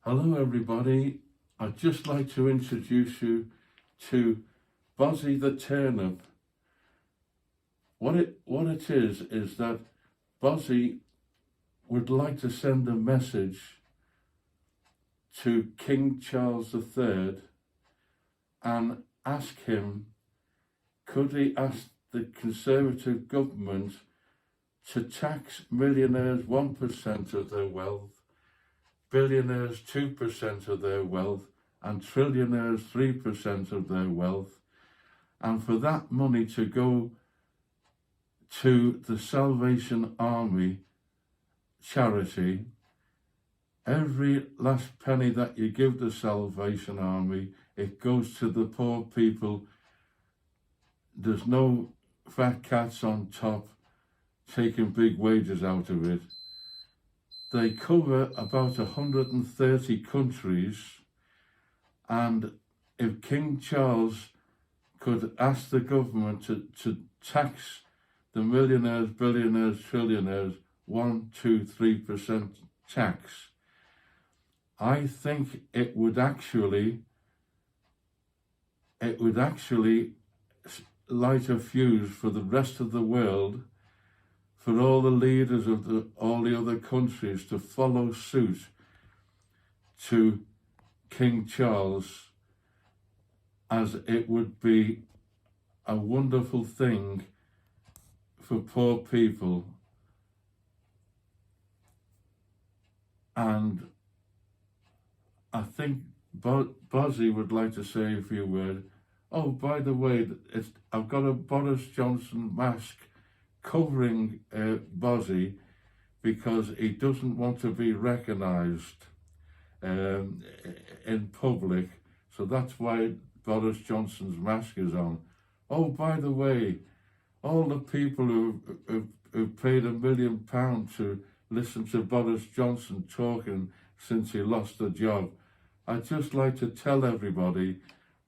Hello everybody, I'd just like to introduce you to Bozzy the turnip. What it is that Bozzy would like to send a message to King Charles III and ask him, could he ask the Conservative government to tax millionaires 1% of their wealth, billionaires 2% of their wealth, and trillionaires 3% of their wealth, and for that money to go to the Salvation Army charity. Every last penny that you give the Salvation Army, it goes to the poor people. There's no fat cats on top taking big wages out of it. They cover about 130 countries, and if King Charles could ask the government to tax the millionaires, billionaires, trillionaires 1, 2, 3% tax, I think it would actually light a fuse for the rest of the world, for all the leaders of all the other countries to follow suit to King Charles, as it would be a wonderful thing for poor people. And I think Bozzy would like to say a few words. Oh, by the way, I've got a Boris Johnson mask covering Bozzy because he doesn't want to be recognised in public. So that's why Boris Johnson's mask is on. Oh, by the way, all the people who paid £1 million to listen to Boris Johnson talking since he lost the job, I'd just like to tell everybody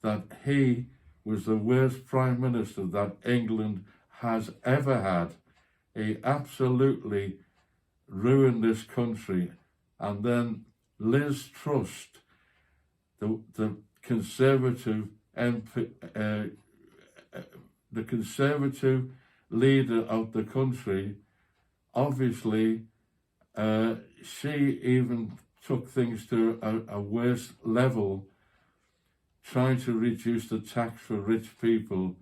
that he was the worst Prime Minister that England has ever had. He absolutely ruined this country. And then Liz Truss, the Conservative MP, the Conservative leader of the country, obviously she even took things to a worse level, trying to reduce the tax for rich people,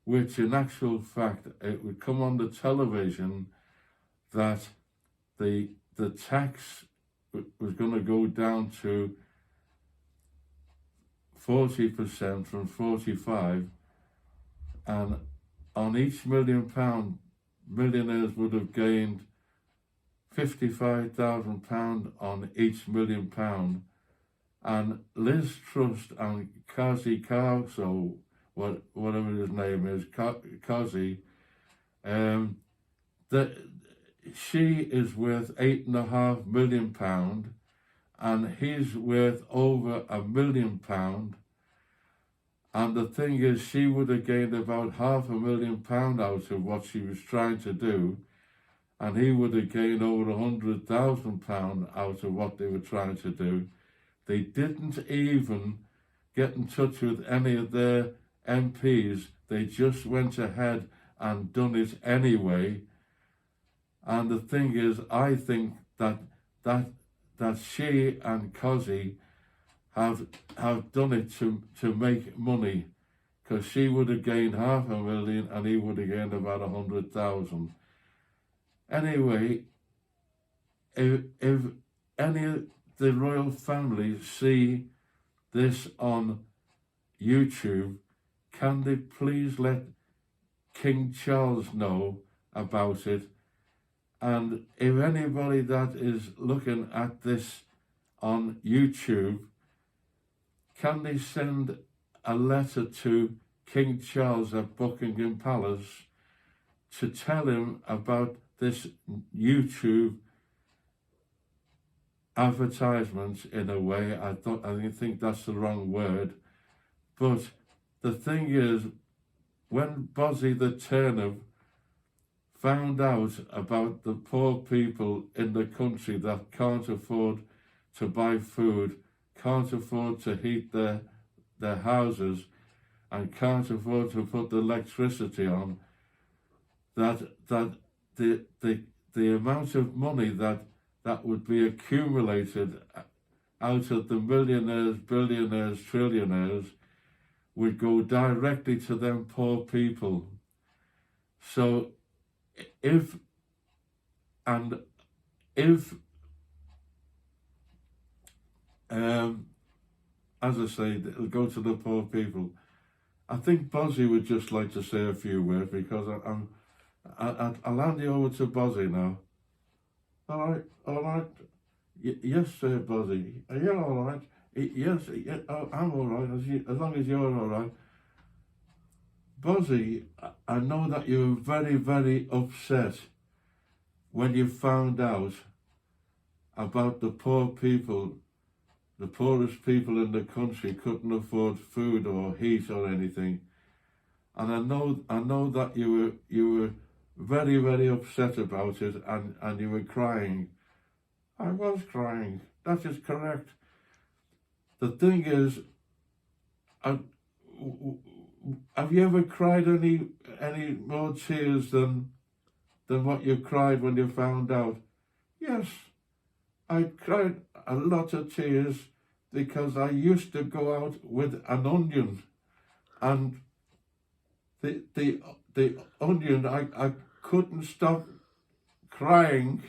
which in actual fact, it would come on the television that the tax was going to go down to 40% from 45%, and on each £1 million, millionaires would have gained £55,000 on each £1 million. And Liz Truss and Kazi Kauso, whatever his name is, Kazi, that she is worth £8.5 million, and he's worth over £1 million. And the thing is, she would have gained about £500,000 out of what she was trying to do, and he would have gained over £100,000 out of what they were trying to do. They didn't even get in touch with any of their MPs. They just went ahead and done it anyway. And the thing is, I think that she and Kazi have done it to make money, because she would have gained $500,000 and he would have gained about 100,000. Anyway, if any of the royal family see this on YouTube, can they please let King Charles know about it? And if anybody that is looking at this on YouTube, can they send a letter to King Charles at Buckingham Palace to tell him about this YouTube advertisement? In a way, I think that's the wrong word, but the thing is, when Bozzy the turnip found out about the poor people in the country that can't afford to buy food, can't afford to heat their houses, and can't afford to put the electricity on, that the amount of money that would be accumulated out of the millionaires, billionaires, trillionaires would go directly to them poor people. So if as I say, it'll go to the poor people. I think Bozzy would just like to say a few words, because I'll hand you over to Bozzy now. All right. Yes, sir, Bozzy. Are you all right? Yes, I'm all right, as long as you're all right. Bozzy, I know that you were very, very upset when you found out about the poor people. The poorest people in the country couldn't afford food or heat or anything, and I know that you were very, very upset about it, and you were crying. I was crying. That is correct. The thing is, have you ever cried any more tears than what you cried when you found out? Yes, I cried a lot of tears, because I used to go out with an onion, and the onion, I couldn't stop crying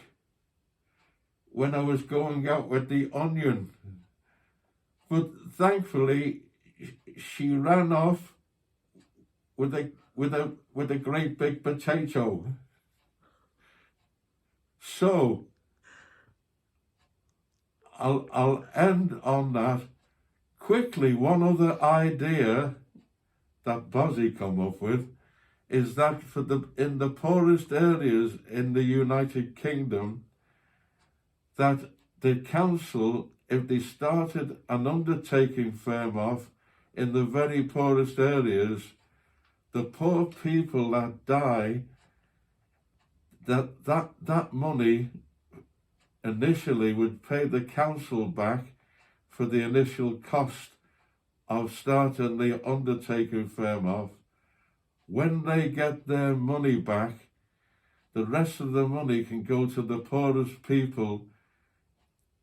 when I was going out with the onion. But thankfully, she ran off with a great big potato. So I'll end on that. Quickly, one other idea that Bozzy come up with is that in the poorest areas in the United Kingdom, that the council, if they started an undertaking firm off in the very poorest areas, the poor people that die, that money initially would pay the council back for the initial cost of starting the undertaking firm off. When they get their money back, the rest of the money can go to the poorest people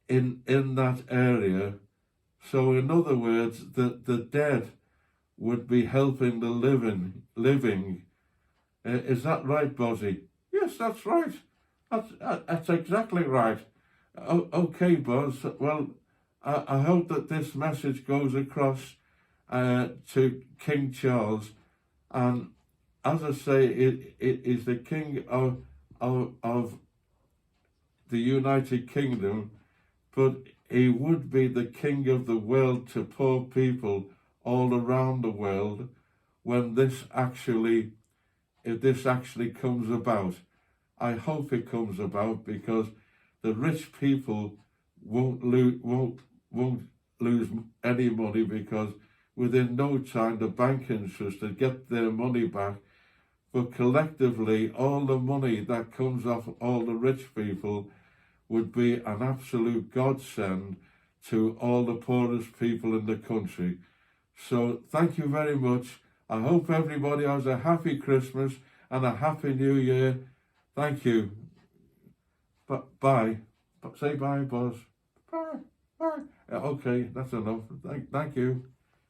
in that area. So in other words, the dead would be helping the living. Is that right, Bozzy? Yes, that's right. That's exactly right. Okay, Buzz. Well, I hope that this message goes across to King Charles, and as I say, it is the King of the United Kingdom, but he would be the King of the world to poor people all around the world when if this actually comes about. I hope it comes about, because the rich people won't lose any money, because within no time the bank interest will get their money back. But collectively, all the money that comes off all the rich people would be an absolute godsend to all the poorest people in the country. So thank you very much. I hope everybody has a happy Christmas and a happy New Year. Thank you. Bye. Say bye, Buzz. Bye. Okay, that's enough. Thank you.